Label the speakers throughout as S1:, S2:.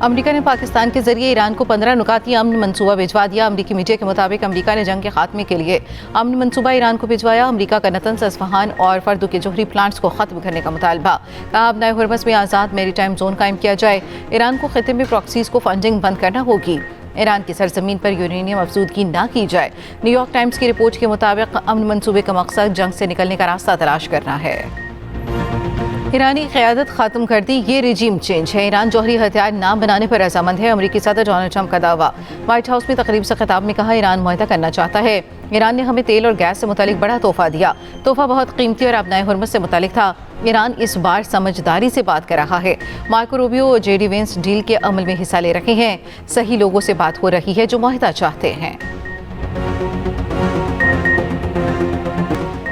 S1: America ने पाकिस्तान के जरिए ईरान को 15 नुकाती अमन मंसूबा भिजवा दिया। अमेरिकी मीडिया के मुताबिक अमेरिका ने जंग के खात्मे के लिए अमन मंसूबा ईरान को भिजवाया। अमेरिका का नतंज, अस्फहान और फर्दो के जोहरी प्लांट्स को खत्म करने का मुतालबा। कहा, अब नए हुर्मस में आज़ाद मैरीटाइम जोन कायम किया जाए। ईरान को खिते में प्रॉक्सीज को फंडिंग बंद करना होगी। ईरान की सरजमीन पर यूरेनियम अफजूदगी ना की जाए। न्यूयॉर्क टाइम्स की रिपोर्ट के मुताबिक अमन मंसूबे का मकसद जंग से निकलने का रास्ता तलाश करना है। ईरानी क़यादत ख़त्म कर दी, ये रिजीम चेंज है। ईरान जौहरी हथियार ना बनाने पर रजामंद है। अमेरिकी सदर डोनाल्ड ट्रंप का दावा। व्हाइट हाउस में तकरीब से खिताब में कहा, ईरान मुआहदा करना चाहता है। ईरान ने हमें तेल और गैस से मुतालिक बड़ा तोहफा दिया। तोहफा बहुत कीमती और अब नए हुर्मस से मुतालिक था। ईरान इस बार समझदारी से बात कर रहा है। मार्को रूबियो और जेडी वेंस डील के अमल में हिस्सा ले रहे हैं। सही लोगों से बात हो रही है जो मुआहदा चाहते हैं।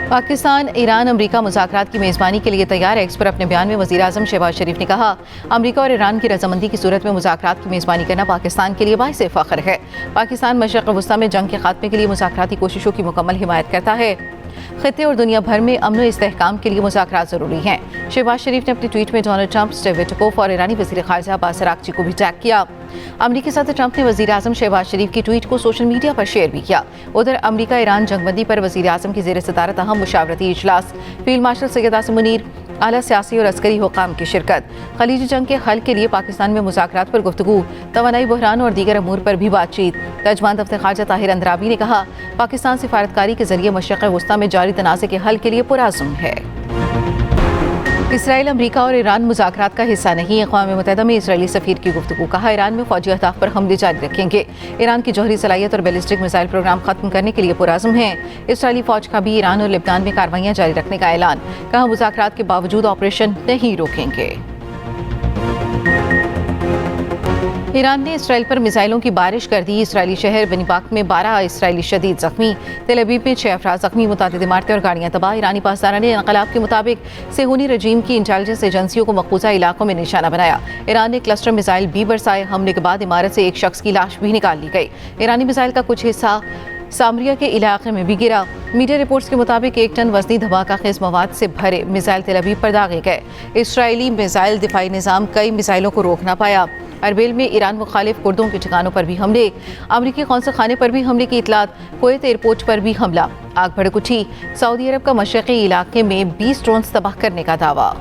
S1: पाकिस्तान, ईरान, अमेरिका मुज़ाकरात की मेज़बानी के लिए तैयार है। पर अपने बयान में वज़ीर-ए-आज़म शहबाज शरीफ ने कहा, अमेरिका और ईरान की रजामंदी की सूरत में मुज़ाकरात की मेज़बानी करना पाकिस्तान के लिए बाइस फ़ख्र है। पाकिस्तान मशरिक़ वस्ता में जंग के खात्मे के लिए मुज़ाकराती कोशिशों की मुकम्मल हिमायत करता है। खित्ते और दुनिया भर में अमन व इस्तेहकाम के लिए मुज़ाकरात ज़रूरी हैं। शहबाज शरीफ ने अपने ट्वीट में डोनाल्ड ट्रंप, स्टीव विटकोफ और ईरानी वज़ीर ख़ारिजा अब्बास अराग़ची को भी टैग किया। अमेरिकी सदर ट्रंप ने वज़ीर-ए-आज़म शहबाज शरीफ की ट्वीट को सोशल मीडिया पर शेयर भी किया। उधर अमेरिका ईरान जंगबंदी पर वज़ीर-ए-आज़म की ज़ेर सदारत अहम मुशावरती इजलास, फील्ड मार्शल सैयद आसिम मुनीर, आला सियासी और अस्करी हुकाम की शिरकत। खलीजी जंग के हल के लिए पाकिस्तान में मुज़ाकरात पर गुफ्तगू, तवानाई बहरान और दीगर अमूर पर भी बातचीत। तर्जमान दफ्तर ख़ारिजा ताहिर अंद्राबी ने कहा, पाकिस्तान सिफारतकारी के जरिए मशरिक़ वस्ता में जारी तनाज़े के हल के लिए पुरअज़्म है। इसराइल, अमेरिका और ईरान मुज़ाकरात का हिस्सा नहीं। अक़वाम मुत्तहिदा में इसराइली सफ़ीर की गुफ्तगू। कहा, ईरान में फ़ौजी अहदाफ़ पर हमले जारी रखेंगे। ईरान की जौहरी सलाहियत और बैलिस्टिक मिसाइल प्रोग्राम ख़त्म करने के लिए पुरअज़्म है। इसराइली फ़ौज का भी ईरान और लेबनान में कार्रवाइयाँ जारी रखने का ऐलान। कहा, मुज़ाकरात के बावजूद ऑपरेशन नहीं रोकेंगे। ईरान ने इसराइल पर मिसाइलों की बारिश कर दी। इसराइली शहर बनीपाक में 12 इसराइली शदीद जख्मी। तेल अवीव में 6 अफराद जख्मी। मुतादिद इमारतें और गाड़ियाँ तबाह। ईरानी पासदारान इनक़लाब के मुताबिक सेहूनी रजीम की इंटेलिजेंस एजेंसियों को मक़बूजा इलाकों में निशाना बनाया। ईरान ने क्लस्टर मिसाइल भी बरसाए। हमले के बाद इमारत से एक शख्स की लाश भी निकाल ली गई। ईरानी मिसाइल का कुछ हिस्सा सामरिया के इलाके में भी गिरा। मीडिया रिपोर्ट्स के मुताबिक 1 टन वजनी धमाका खेज मवाद से भरे मिसाइल तेल अवीव पर दागे गए। इसराइली मिसाइल दिफाई निज़ाम कई मिसाइलों को रोक ना पाया। अरबेल में ईरान मुखालिफ कुर्दों के ठिकानों पर भी हमले। अमरीकी कौंसल खाने पर भी हमले की इतलात। कुवैत एयरपोर्ट पर भी हमला। आग भड़क उठी। सऊदी अरब का मशरिक़ी इलाके में 20 ड्रोन्स तबाह करने का दावा।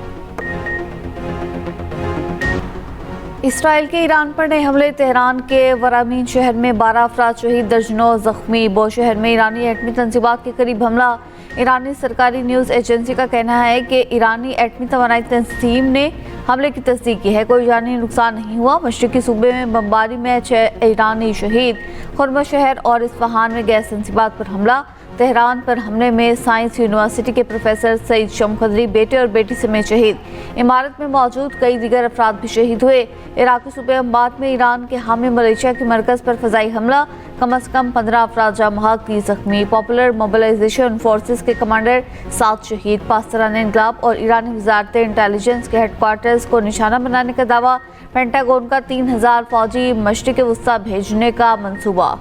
S2: इसराइल के ईरान पर नए हमले। तेहरान के वरामीन शहर में 12 अफराद शहीद, दर्जनों जख्मी। बो शहर में ईरानी एटमी तंजीबात के करीब हमला। ईरानी सरकारी न्यूज़ एजेंसी का कहना है कि ईरानी एटमी तवानाई तंजीम ने हमले की तस्दीक की है। कोई जानी नुकसान नहीं हुआ। मशरिकी सूबे में बमबारी में 6 ईरानी शहीद। खुर्मा शहर और इस्फहान में गैस तंजीबात पर हमला। तेहरान पर हमले में साइंस यूनिवर्सिटी के प्रोफेसर सईद शमखदरी बेटे और बेटी समेत शहीद। इमारत में मौजूद कई दीगर अफराद भी शहीद हुए। इराकी सूबे अम्बात में ईरान के हामी मलेशिया के मरकज़ पर फ़ज़ाई हमला। कम अज़ कम 15 अफराद जाँ बहक, 30 जख्मी। पॉपुलर मोबिलाइजेशन फोर्सेस के कमांडर 7 शहीद। पासदारान इनक़लाब और ईरानी वज़ारत इंटेलिजेंस के हेडक्वार्टर्स को निशाना बनाने का दावा। पेंटागन का 3000 फ़ौजी मशरिक़ वस्ता भेजने का मंसूबा।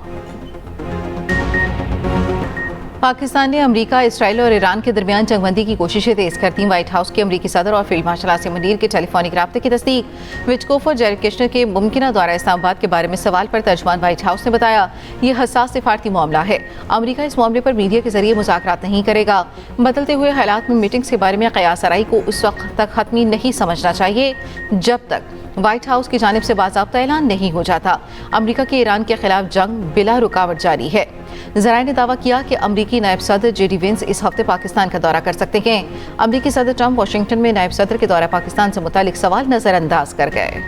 S1: पाकिस्तान ने अमेरिका, इसराइल और ईरान के दरमियान जंगबंदी की कोशिशें तेज कर दी। व्हाइट हाउस के अमेरिकी सदर और फील्ड मार्शल आसिम मुनीर के टेलीफोनिक राब्ते की तस्दीक। विटकोफ और जैरेड कुशनर के मुमकिना दौरा इस्लामाबाद के बारे में सवाल पर तर्जमान व्हाइट हाउस ने बताया, यह हसास सिफारती मामला है। अमेरिका इस मामले पर मीडिया के जरिए मुज़ाकरात नहीं करेगा। बदलते हुए हालात में मीटिंग्स के बारे में क़यास आराई को उस वक्त तक हतमी नहीं समझना चाहिए जब तक व्हाइट हाउस की जानिब से बाज़ाब्ता ऐलान नहीं हो जाता। अमेरिका के ईरान के खिलाफ जंग बिला रुकावट जारी है। ज़राए ने दावा किया कि अमेरिकी नायब सदर जेडी वेंस इस हफ्ते पाकिस्तान का दौरा कर सकते हैं। अमेरिकी सदर ट्रंप वाशिंगटन में नायब सदर के दौरा पाकिस्तान से मुतालिक सवाल नजरअंदाज कर गए।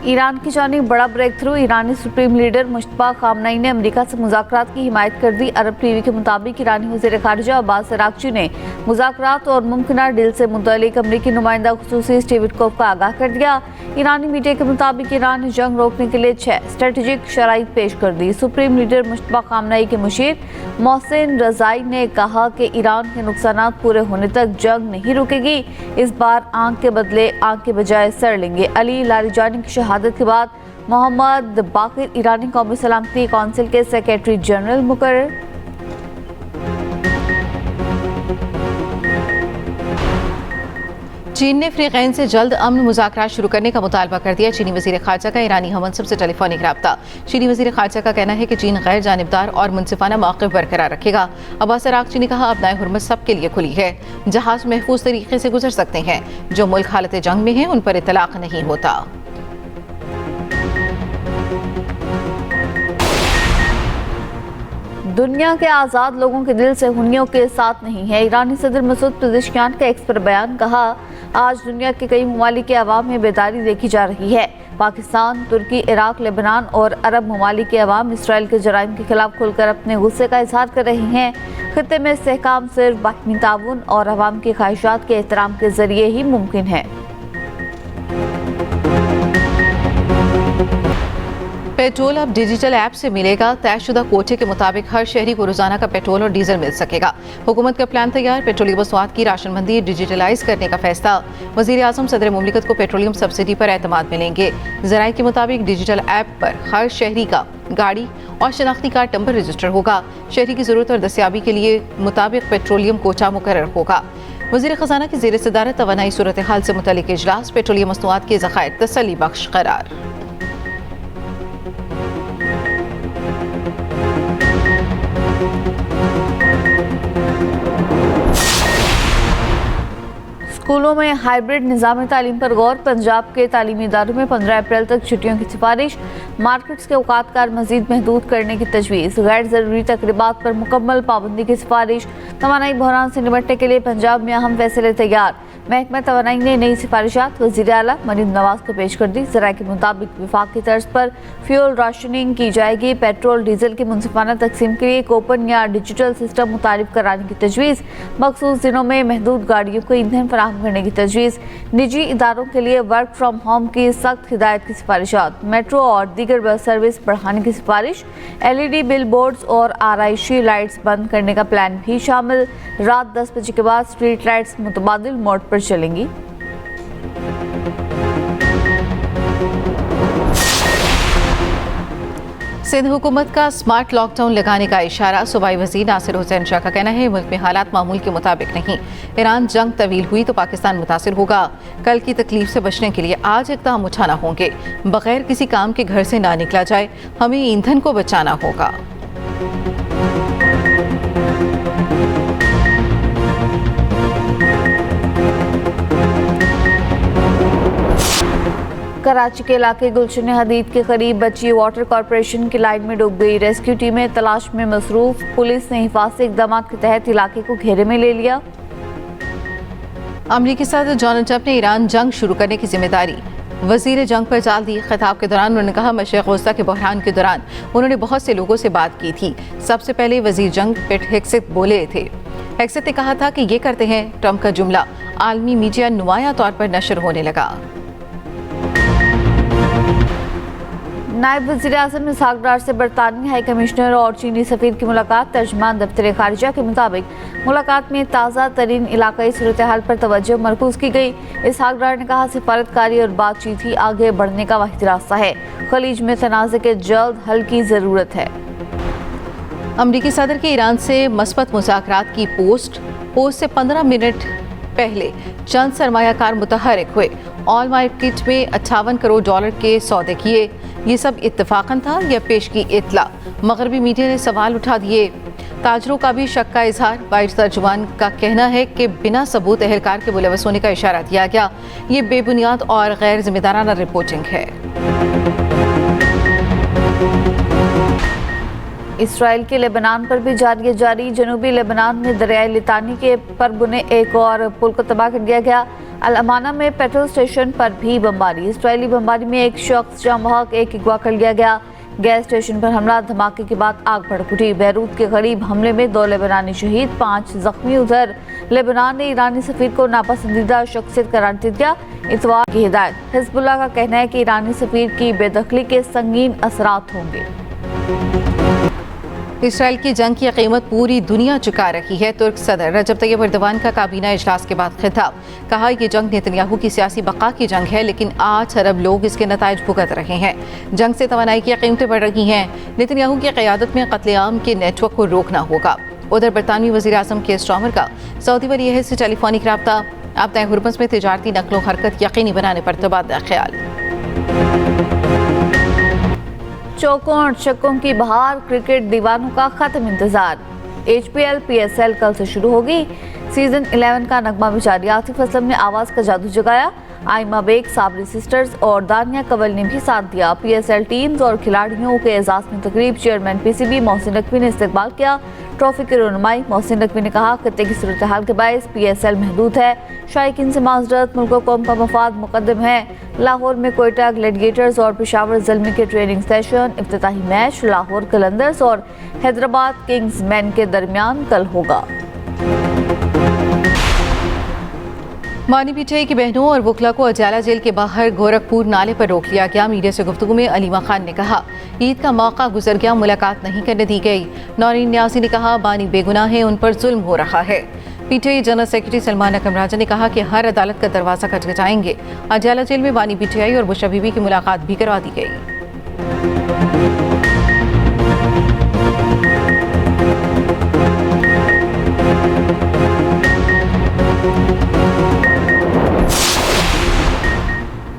S2: ईरान की जानिब बड़ा ब्रेक थ्रू। ईरानी सुप्रीम लीडर मुश्तबा खामनई ने अमेरिका से मुज़ाकरात की हिमायत कर दी। अरब टीवी के मुताबिक ईरानी वज़ीर ख़ारिजा अब्बास अराग़ची ने मुज़ाकरात और मुमकिना डील से मुतल्लिक अमेरिकी नुमाइंदा खुसूसी स्टीव विटकोफ को आगाह कर दिया। ईरानी मीडिया के मुताबिक ईरान ने जंग रोकने के लिए 6 स्ट्रेटेजिक शराइत पेश कर दी। सुप्रीम लीडर मुश्तबा खामनई के मुशीर मोहसिन रज़ाई ने कहा कि ईरान के नुकसानात पूरे होने तक जंग नहीं रुकेगी। इस बार आंख के बदले आंख के बजाय सर लेंगे। अली लारिजानी की शहादत के बाद मोहम्मद बाकिर ईरानी कौमी सलामती कौंसिल के सेक्रेटरी जनरल मुकर्रर।
S1: चीन ने अफ्रीकैन से जल्द अमन मुज़ाकरात शुरू करने का मुतालबा कर दिया। चीनी वज़ीर ख़ारजा का ईरानी हममंसब से टेलीफोनिक रब्ता। चीनी वज़ीर ख़ारजा का कहना है कि चीन गैर जानिबदार और मुनसिफाना मौक़िफ़ बरकरार रखेगा। अब्बास अराग़ची ने कहा, अपनाए हुर्मत सबके लिए खुली है। जहाज़ महफूज तरीके से गुजर सकते हैं। जो मुल्क हालत जंग में हैं उन पर इतलाक़ नहीं होता।
S2: दुनिया के आज़ाद लोगों के दिल से हुन्नियों के साथ नहीं है। ईरानी सदर मसूद पेज़ेश्कियान का एक्स पर बयान। कहा, आज दुनिया के कई ममालिक के अवाम में बेदारी देखी जा रही है। पाकिस्तान, तुर्की, इराक, लेबनान और अरब ममालिक के अवाम इसराइल के जराइम के खिलाफ खुलकर अपने गुस्से का इजहार कर रहे हैं। खित्ते में इस्तेहकाम सिर्फ बाहमी ताउन और अवाम की ख्वाहिशात के एहतराम के जरिए ही मुमकिन है।
S1: पेट्रोल अब डिजिटल ऐप से मिलेगा। तयशुदा कोटे के मुताबिक हर शहरी को रोजाना का पेट्रोल और डीजल मिल सकेगा। हुकूमत का प्लान तैयार। पेट्रोलियम मसनूआत की राशनबंदी डिजिटलाइज करने का फैसला। वज़ीर आज़म सदर मुमलिकत को पेट्रोलियम सब्सिडी पर एतमाद मिलेंगे। ज़राए के मुताबिक डिजिटल ऐप पर हर शहरी का गाड़ी और शनाख्ती कार्ड नंबर रजिस्टर होगा। शहरी की ज़रूरत और दस्तियाबी के लिए मुताबिक पेट्रोलियम कोटा मुकर्रर होगा। वज़ीर ख़जाना की ज़ेर सदारत तवानाई सूरत हाल से मुतल्लिक़ इजलास। पेट्रोलियम मसनूआत के ज़खायर तसल्ली बख्श करार।
S2: स्कूलों में हाइब्रिड निज़ाम तालीम पर गौर। पंजाब के तालीमी इदारों में 15 अप्रैल तक छुट्टियों की सिफारिश। मार्केट्स के औकातकार मजीद महदूद करने की तजवीज़। गैर ज़रूरी तकरीबात पर मुकम्मल पाबंदी की सिफारिश। तवानाई बहरान से निपटने के लिए पंजाब में अहम फैसले तैयार। महकमा तवानाई ने नई सिफारिशात वज़ीर आला मरीम नवाज को पेश कर दी। ज़राए के मुताबिक विफाक की तर्ज पर फ्यूल राशनिंग की जाएगी। पेट्रोल डीजल की मुनसिफाना तकसीम के लिए कोपन या डिजिटल सिस्टम मुतारिफ कराने की तजवीज़। मखसूस दिनों में महदूद गाड़ियों को ईंधन फराहम करने की तजवीज़। निजी इदारों के लिए वर्क फ्राम होम की सख्त हिदायत की सिफारिशात। मेट्रो और दीगर बस सर्विस बढ़ाने की सिफारिश। LED बिल बोर्ड्स और आराइशी लाइट्स बंद करने का प्लान भी शामिल। रात 10 बजे के बाद स्ट्रीट लाइट्स मुतबादिल मोड पर चलेंगी।
S1: सिंध हुकूमत का स्मार्ट लॉकडाउन लगाने का इशारा। सूबाई वज़ीर नासिर हुसैन शाह का कहना है, मुल्क में हालात मामूल के मुताबिक नहीं। ईरान जंग तवील हुई तो पाकिस्तान मुतासिर होगा। कल की तकलीफ से बचने के लिए आज इक़दाम उठाना होंगे। बगैर किसी काम के घर से ना निकला जाए। हमें ईंधन को बचाना होगा।
S2: कराची के इलाके गुलशन हदीद के करीब बची वाटर कॉरपोरेशन की लाइन में डूब गई। रेस्क्यू टीमें तलाश में मसरूफ। पुलिस ने हिफाजती इक़दाम के तहत इलाके को घेरे में ले लिया।
S1: अमरीकी सदर डोनाल्ड ट्रंप ने ईरान जंग शुरू करने की जिम्मेदारी वज़ीर जंग पर डाल दी। खिताब के दौरान उन्होंने कहा, मशरिक़ वस्ता के बहरान के दौरान उन्होंने बहुत से लोगों से बात की थी। सबसे पहले वज़ीर जंग पेट हेक्सेट बोले थे। हेक्सेट ने कहा था कि ये करते हैं। ट्रंप का जुमला आलमी मीडिया नुमाया तौर पर नशर होने लगा। नायब वज़ीर आज़म इसहाक डार से बरतानवी हाई कमिश्नर और चीनी सफ़ीर की मुलाकात। तर्जमान दफ्तर खारिजा के मुताबिक मुलाकात में ताज़ा तरीन इलाकाई सूरत हाल पर तवज्जो मरकूज़ की गई। इसहाक डार ने कहा, सिफारतकारी और बातचीत ही आगे बढ़ने का वाहिद रास्ता है। खलीज में तनाज़े के जल्द हल की ज़रूरत है। अमरीकी सदर के ईरान से मस्बत मुज़ाकरात की पोस्ट से 15 मिनट पहले चंद सरमायाकार मुतहरिक हुए। ऑल मार्केट में 58 करोड़ डॉलर के सौदे किए। ये सब इत्तफाकन था या पेश की इतला? मगरबी मीडिया ने सवाल उठा दिए। ताजरों का भी शक का इजहार। वाइट तर्जुमान का कहना है कि बिना सबूत एहलकार के मुलवस होने का इशारा दिया गया। ये बेबुनियाद और गैर जिम्मेदाराना रिपोर्टिंग है। इसराइल के लेबनान पर भी जारी जनूबी लेबनान में दरियाई लितानी के पर बुने एक और पुल को तबाह कर दिया गया। अल अमाना में पेट्रोल स्टेशन पर भी बमबारी। इसराइली बमबारी में एक शख्स जाम बहक एक अगवा कर लिया गया। गैस स्टेशन पर हमला, धमाके के बाद आग भड़क उठी। बैरूत के करीब हमले में 2 लेबनानी शहीद, 5 जख्मी। उधर लेबनान ने ईरानी सफीर को नापसंदीदा शख्सियत करार दे दिया। इतवार की हिदायत। हिजबुल्लाह का कहना है कि ईरानी सफीर की बेदखली के संगीन असरात होंगे। इसराइल की जंग की कीमत पूरी दुनिया चुका रही है। तुर्क सदर रजब तैयब एर्दोगान का काबीना इजलास के बाद खिताब। कहा, यह जंग नेतन्याहू की सियासी बका की जंग है, लेकिन 8 अरब लोग इसके नताइज भुगत रहे हैं। जंग से तवानाई की कीमतें बढ़ रही हैं। नेतन्याहू की क़यादत में कत्लेआम के नेटवर्क को रोकना होगा। उधर बरतानवी वज़ीर आज़म के स्टॉमर का सऊदी वली अहद से टेलीफोनिक रब्ता। अब तय हुरमस में तिजारती नकलो हरकत यकीनी बनाने पर तबादला ख्याल।
S2: चौकों और छक्कों की बहार, क्रिकेट दीवानों का खत्म इंतजार। HPL PSL कल से शुरू होगी। सीजन 11 का नगमा भी जारी। आतिफ असलम ने आवाज का जादू जगाया। आइमा बेग, साबरी सिस्टर्स और दानिया कवल ने भी साथ दिया। PSL टीम्स और खिलाड़ियों के एजाज में तकरीब। चेयरमैन PCB मोहसिन नकवी ने इस्तकबाल किया। ट्रॉफी की रनुमाई। मोहसिन नकवी ने कहा खत्ते की सूरत हाल के बायस PSL महदूद है। शायकीन से माजरत, मुल्क कौम का मफाद मुकद्दम है। लाहौर में कोयटा ग्लैडिएटर्स और पेशावर ज़ल्मी के ट्रेनिंग सेशन। इफ्तिताही मैच लाहौर कलंदर्स और हैदराबाद किंग्स मैन के दरमियान कल होगा।
S1: मानी पीटीआई की बहनों और वकला को अजाला जेल के बाहर गोरखपुर नाले पर रोक लिया गया। मीडिया से गुफ्तगू में अलीमा खान ने कहा ईद का मौका गुजर गया, मुलाकात नहीं करने दी गई। नौरीन न्याजी ने कहा बानी बेगुनाह है, उन पर जुल्म हो रहा है। पीटीआई जनरल सेक्रेटरी सलमान अकरम राजा ने कहा कि हर अदालत का दरवाजा खटखटाएंगे। अजाला जेल में बानी पीटीआई और बुशरा बीबी की मुलाकात भी करवा दी गई।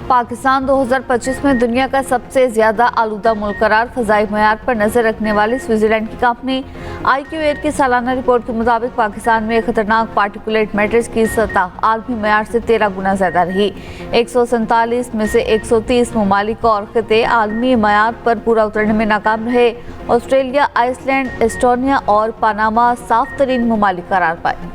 S2: पाकिस्तान 2025 में दुनिया का सबसे ज्यादा आलूदा मुल्क करार। फ़ज़ाई मयार पर नजर रखने वाली स्विट्जरलैंड की कंपनी IQ एयर की सालाना रिपोर्ट के मुताबिक पाकिस्तान में खतरनाक पार्टिकुलेट मैटर्स की सतह आलमी मयार से 13 गुना ज्यादा रही। 147 में से 130 ममालिक और खिते आलमी मयार पर पूरा उतरने में नाकाम रहे। ऑस्ट्रेलिया, आइसलैंड, एस्टोनिया और पनामा साफ तरीन ममालिक करार पाए।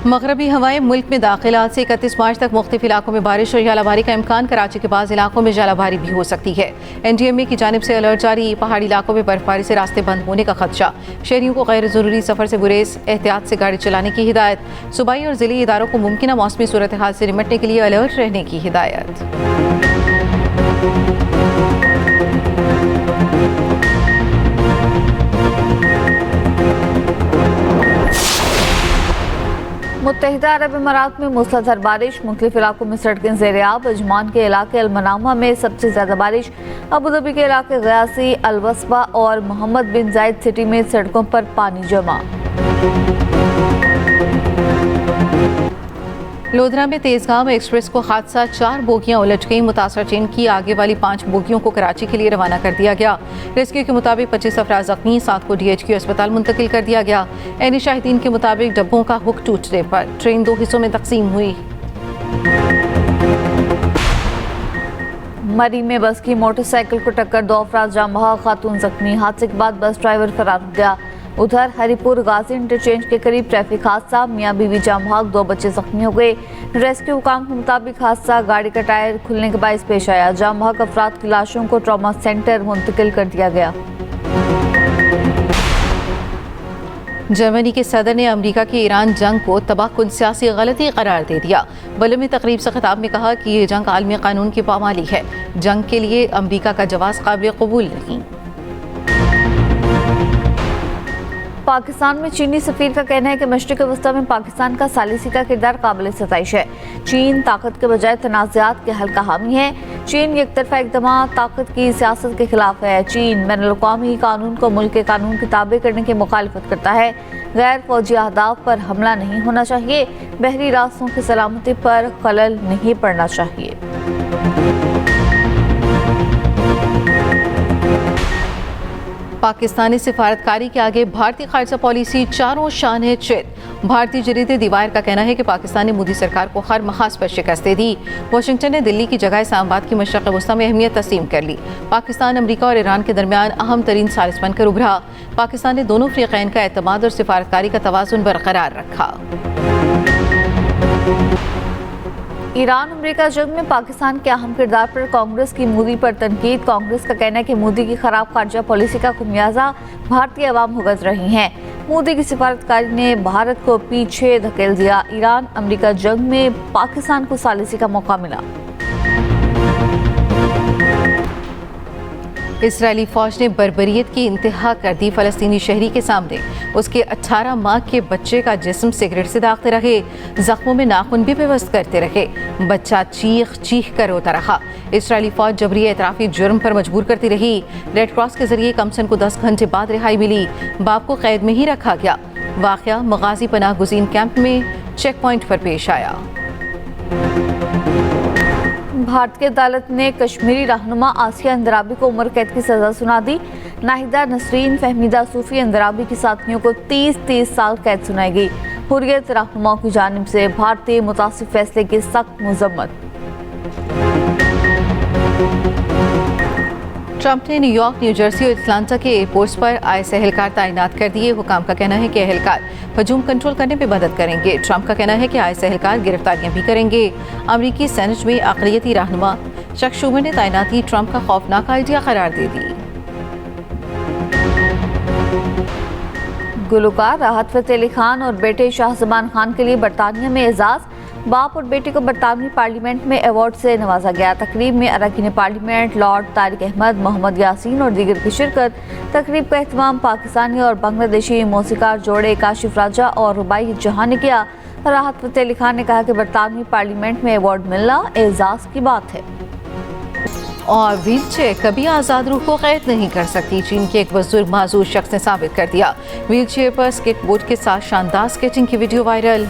S1: मगरबी हवाएं मुल्क में दाखिल। आज से 31 मार्च तक मुख्तलिफ इलाकों में बारिश और जालाबारी का इम्कान। कराची के बाज़ इलाकों में जालाबारी भी हो सकती है। NDMA की जानिब से अलर्ट जारी। पहाड़ी इलाकों में बर्फबारी से रास्ते बंद होने का खदशा। शहरियों को गैर ज़रूरी सफ़र से गुरेज, एहतियात से गाड़ी चलाने की हिदायत। सूबाई और ज़िली इदारों को मुमकिन मौसमी सूरत हाल से निपटने के लिए अलर्ट रहने की हिदायत।
S2: मुत्तहिदा अरब इमारात में मूसलाधार बारिश। मुख्तलिफ इलाकों में सड़कें ज़ेर-ए-आब। अजमान के इलाके अलमनामा में सबसे ज़्यादा बारिश। अबूधाबी के इलाके गयासी, अलवस्बा और मोहम्मद बिन जायद सिटी में सड़कों पर पानी जमा।
S1: लोधरा में तेजगाम एक्सप्रेस को हादसा, 4 बोगियां उलझ गई। मुतासर ट्रेन की आगे वाली 5 बोगियों को कराची के लिए रवाना कर दिया गया। रेस्क्यू के मुताबिक 25 अफराद जख्मी, 7 को DHQ अस्पताल मुंतकिल कर दिया गया। ऐनी शाहिदीन के मुताबिक डब्बों का हुक टूटने पर ट्रेन 2 हिस्सों में तकसीम हुई।
S2: मरी में बस की मोटरसाइकिल को टक्कर, 2 अफराद जाम बहक, खातून जख्मी। हादसे के बाद बस ड्राइवर फरार हो गया। उधर हरिपुर गाजी इंटरचेंज के करीब ट्रैफिक हादसा, मियाँ बीवी जाम बहक, 2 बच्चे जख्मी हो गए। रेस्क्यू हुकाम के मुताबिक हादसा गाड़ी का टायर खुलने के बायस पेश आया। जाम बहक अफराद की लाशों को ट्रॉमा सेंटर मुंतकिल कर दिया गया।
S1: जर्मनी के सदर ने अमेरिका की ईरान जंग को तबाहकुन सियासी गलती करार दे दिया। बलमी तकरीब से खिताब में कहा कि ये जंग आलमी कानून की पामाली है। जंग के लिए अमेरिका का जवाब काबिल कबूल नहीं।
S2: पाकिस्तान में चीनी सफीर का कहना है कि मशरिक़ वस्ता में पाकिस्तान का सालिसी का किरदार काबिल सताइश है। चीन ताकत के बजाय तनाज़ात के हल का हामी है। चीन एकतरफा इक़दाम ताकत की सियासत के खिलाफ है। चीन बैनुल-अक़वामी कानून को मुल्क के कानून के ताबे करने की मुखालिफत करता है। गैर फौजी अहदाफ पर हमला नहीं होना चाहिए। बहरी रास्तों की सलामती पर खलल नहीं पड़ना चाहिए।
S1: पाकिस्तानी सिफारतकारी के आगे भारतीय खारजा पॉलिसी चारों शान है चित। भारतीय जरीदे दीवार का कहना है कि पाकिस्तान ने मोदी सरकार को हर मखास पर शिकस्त दे दी। वाशिंगटन ने दिल्ली की जगह इस्लामाबाद की मशरक़ वस्ता में अहमियत तस्लीम कर ली। पाकिस्तान अमरीका और ईरान के दरमियान अहम तरीन सालिस बनकर उभरा। पाकिस्तान ने दोनों फ़रीक़ैन का एतमाद और सिफारतकारी का तवाज़ुन बरकरार रखा।
S2: ईरान अमेरिका जंग में पाकिस्तान के अहम किरदार पर कांग्रेस की मोदी पर तनकीद। कांग्रेस का कहना है कि मोदी की खराब खारजा पॉलिसी का खुमियाजा भारतीय अवाम भुगत रही हैं। मोदी की सिफारतकारी ने भारत को पीछे धकेल दिया। ईरान अमेरिका जंग में पाकिस्तान को सालिसी का मौका मिला।
S1: इसराइली फौज ने बर्बरियत की इंतहा कर दी। फ़लस्तीनी शहरी के सामने उसके 18 माह के बच्चे का जिस्म सिगरेट से दागते रहे, जख्मों में नाखून भी पेवस्त करते रहे। बच्चा चीख चीख कर रोता रहा। इसराइली फौज जबरी एतराफ़ी जुर्म पर मजबूर करती रही। रेड क्रॉस के जरिए कमसन को 10 घंटे बाद रिहाई मिली। बाप को कैद में ही रखा गया। वाक़या मगाजी पनाह गुज़ीन कैंप में चेक पॉइंट पर पेश आया।
S2: भारतीय अदालत ने कश्मीरी रहनुमा आसिया अंदराबी को उम्र कैद की सजा सुना दी। नाहिदा नसरीन, फहमीदा सूफी अंदराबी के साथियों को 30 साल कैद सुनाई गई। हुर्रियत रहनुमा की जानिब से भारतीय मुतासिब फैसले की सख्त मजम्मत।
S1: ट्रंप ने न्यूयॉर्क, न्यू जर्सी और अटलांटा के एयरपोर्ट्स पर आईएस एहलकार तैनात कर दिए। हुकाम का कहना है कि एहलकार हजूम कंट्रोल करने में मदद करेंगे। ट्रंप का कहना है कि आईएस एहलकार गिरफ्तारियां भी करेंगे। अमरीकी सेनेट में अक़लियती रहनुमा चक शूमर ने तैनाती ट्रंप का खौफनाक आइडिया करार दे दी।
S2: गुलकार राहत फ़तेह अली खान और बेटे शाहजमान खान के लिए बरतानिया में एजाज़। बाप और बेटे को बरतानवी पार्लियामेंट में अवार्ड से नवाजा गया। तकरीब में अरकान पार्लियामेंट, लॉर्ड तारिक अहमद, मोहम्मद यासीन और दीगर की शिरकत। तकरीब का एहतमाम पाकिस्तानी और बांग्लादेशी मौसीकार जोड़े काशिफ राजा और रुबाई जहां ने किया। राहत फ़तेह अली खान ने कहा कि बरतानवी पार्लियामेंट में अवार्ड मिलना एजाज़ की बात है।
S1: और व्हील चेयर कभी आज़ाद रूह को कैद नहीं कर सकती। चीन के एक बुजुर्ग माजूर शख्स ने साबित कर दिया। व्हील चेयर पर स्केटबोर्ड के साथ शानदार स्केटिंग की वीडियो वायरल।